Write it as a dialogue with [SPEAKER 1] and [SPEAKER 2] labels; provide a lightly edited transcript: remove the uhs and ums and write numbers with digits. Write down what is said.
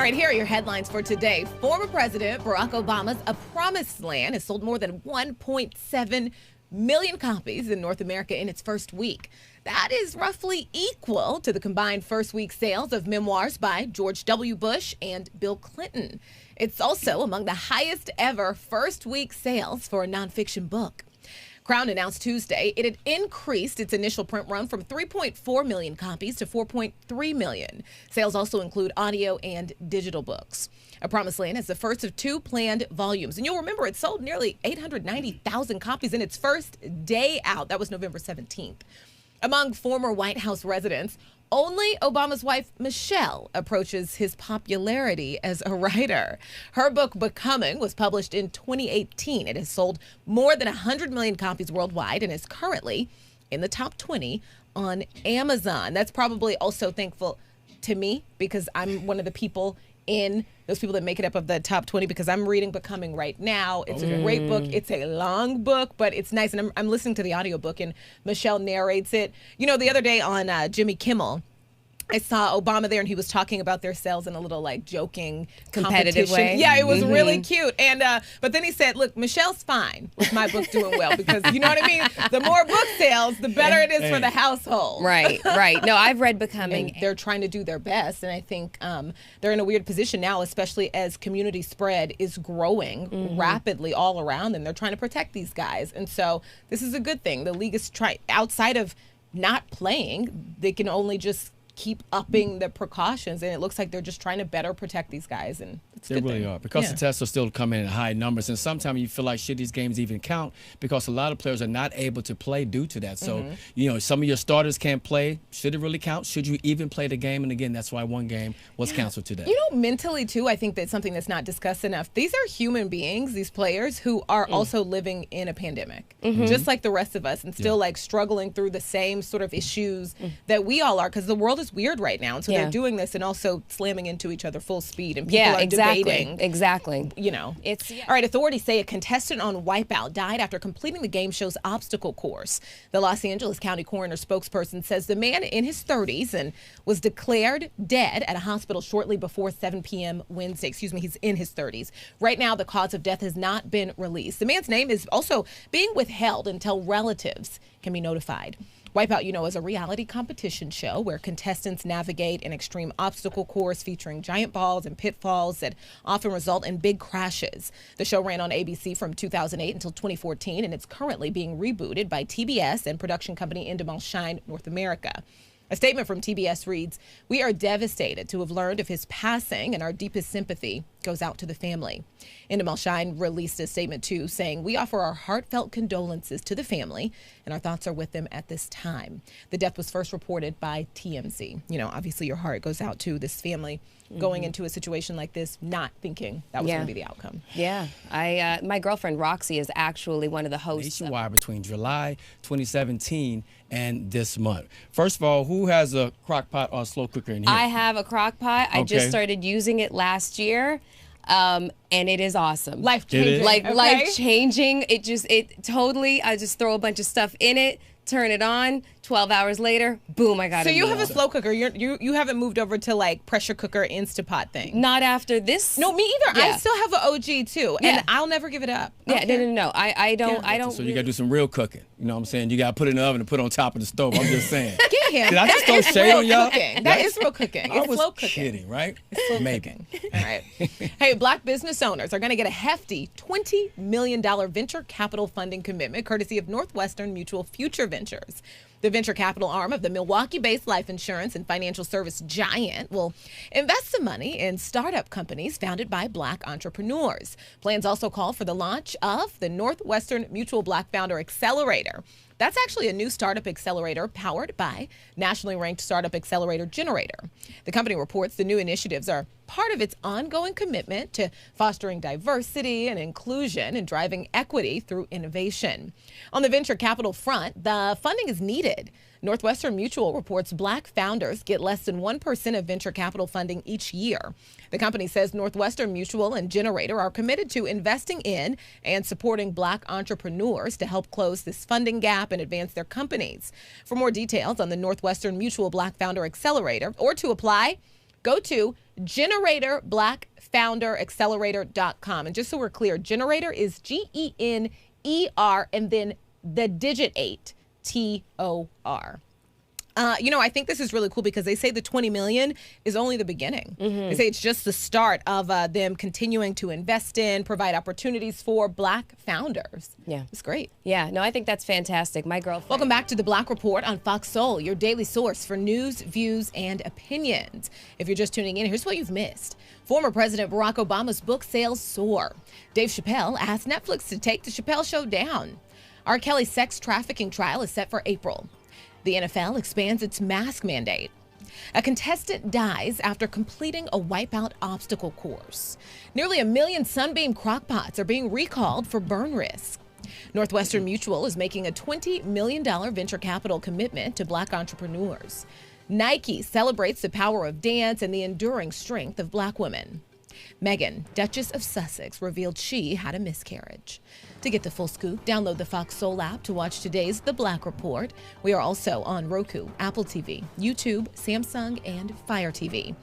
[SPEAKER 1] All right, here are your headlines for today. Former President Barack Obama's A Promised Land has sold more than 1.7 million copies in North America in its first week. That is roughly equal to the combined first week sales of memoirs by George W. Bush and Bill Clinton. It's also among the highest ever first week sales for a nonfiction book. Crown announced Tuesday it had increased its initial print run from 3.4 million copies to 4.3 million. Sales also include audio and digital books. A Promised Land is the first of two planned volumes. And you'll remember it sold nearly 890,000 copies in its first day out. That was November 17th. Among former White House residents, only Obama's wife, Michelle, approaches his popularity as a writer. Her book, Becoming, was published in 2018. It has sold more than 100 million copies worldwide and is currently in the top 20 on Amazon. That's probably also thankful to me because I'm one of the people in those people that make it up of the top 20 because I'm reading Becoming right now. It's a great book. It's a long book, but it's nice. And I'm listening to the audiobook and Michelle narrates it. You know, the other day on Jimmy Kimmel, I saw Obama there and he was talking about their sales in a little like joking
[SPEAKER 2] competitive way.
[SPEAKER 1] Yeah, it was really cute. And but then he said, look, Michelle's fine with my book doing well because you know what I mean? The more book sales, the better it is for the household.
[SPEAKER 2] Right. No, I've read Becoming.
[SPEAKER 1] And they're trying to do their best. And I think they're in a weird position now, especially as community spread is growing rapidly all around them. They're trying to protect these guys. And so this is a good thing. The league is outside of not playing, they can only just keep upping the precautions, and it looks like they're just trying to better protect these guys, and it's
[SPEAKER 3] they really are because the tests are still coming in high numbers, and sometimes you feel like should these games even count because a lot of players are not able to play due to that. So you know, some of your starters can't play. Should it really count? Should you even play the game? And again, that's why one game was canceled today.
[SPEAKER 1] You know, mentally too, I think that's something that's not discussed enough. These are human beings, these players who are also living in a pandemic, just like the rest of us, and still like struggling through the same sort of issues that we all are, because the world is weird right now, and so they're doing this and also slamming into each other full speed, and people are debating.
[SPEAKER 2] Exactly.
[SPEAKER 1] You know, all right. Authorities say a contestant on Wipeout died after completing the game show's obstacle course. The Los Angeles County coroner spokesperson says the man in his 30s and was declared dead at a hospital shortly before 7 p.m. Wednesday. Excuse me, he's in his 30s. Right now, the cause of death has not been released. The man's name is also being withheld until relatives can be notified. Wipeout, you know, is a reality competition show where contestants navigate an extreme obstacle course featuring giant balls and pitfalls that often result in big crashes. The show ran on ABC from 2008 until 2014, and it's currently being rebooted by TBS and production company Endemol Shine North America. A statement from TBS reads, "We are devastated to have learned of his passing, and our deepest sympathy goes out to the family." Endemol Shine released a statement too, saying, "We offer our heartfelt condolences to the family, and our thoughts are with them at this time." The death was first reported by TMZ. You know, obviously your heart goes out to this family going into a situation like this, not thinking that was going to be the outcome.
[SPEAKER 2] Yeah. My girlfriend Roxy is actually one of the hosts.
[SPEAKER 3] Nationwide between July 2017 and this month. First of all, who has a Crockpot or a slow cooker in here?
[SPEAKER 2] I have a Crockpot. I just started using it last year. And it is awesome.
[SPEAKER 1] Life-changing.
[SPEAKER 2] Life-changing. It totally, I just throw a bunch of stuff in it, turn it on, 12 hours later, boom, I got it.
[SPEAKER 1] So you have a slow cooker. You haven't moved over to like pressure cooker, Instapot thing.
[SPEAKER 2] Not after this.
[SPEAKER 1] No, me either. I still have an OG too, and I'll never give it up.
[SPEAKER 2] Yeah, no. I don't.
[SPEAKER 3] So you got to do some real cooking. You know what I'm saying? You got to put it in the oven and put it on top of the stove. I'm just saying.
[SPEAKER 1] Get him.
[SPEAKER 3] Did I just throw shade on y'all?
[SPEAKER 1] That is real cooking. It's slow cooking.
[SPEAKER 3] Kidding, right?
[SPEAKER 1] It's slow cooking. All right. Hey, Black business owners are going to get a hefty $20 million venture capital funding commitment courtesy of Northwestern Mutual Future Ventures. The venture capital arm of the Milwaukee-based life insurance and financial service giant will invest some money in startup companies founded by Black entrepreneurs. Plans also call for the launch of the Northwestern Mutual Black Founder Accelerator. That's actually a new startup accelerator powered by nationally ranked Startup Accelerator Generator. The company reports the new initiatives are part of its ongoing commitment to fostering diversity and inclusion and driving equity through innovation. On the venture capital front, the funding is needed. Northwestern Mutual reports Black founders get less than 1% of venture capital funding each year. The company says Northwestern Mutual and Generator are committed to investing in and supporting Black entrepreneurs to help close this funding gap and advance their companies. For more details on the Northwestern Mutual Black Founder Accelerator or to apply, go to GeneratorBlackFounderAccelerator.com. And just so we're clear, Generator is GENER and then the digit 8, TOR. I think this is really cool because they say the 20 million is only the beginning. They say it's just the start of them continuing to invest in, provide opportunities for Black founders.
[SPEAKER 2] Yeah.
[SPEAKER 1] It's great.
[SPEAKER 2] Yeah, no, I think that's fantastic. My girlfriend.
[SPEAKER 1] Welcome back to the Black Report on Fox Soul, your daily source for news, views, and opinions. If you're just tuning in, here's what you've missed. Former President Barack Obama's book sales soar. Dave Chappelle asked Netflix to take the Chappelle Show down. R. Kelly's sex trafficking trial is set for April. The NFL expands its mask mandate. A contestant dies after completing a WIPEOUT obstacle course. Nearly 1 million Sunbeam Crockpots are being recalled for burn risk. Northwestern Mutual is making a $20 million venture capital commitment to Black entrepreneurs. Nike celebrates the power of dance and the enduring strength of Black women. Meghan, Duchess of Sussex, revealed she had a miscarriage. To get the full scoop, download the Fox Soul app to watch today's The Black Report. We are also on Roku, Apple TV, YouTube, Samsung, and Fire TV.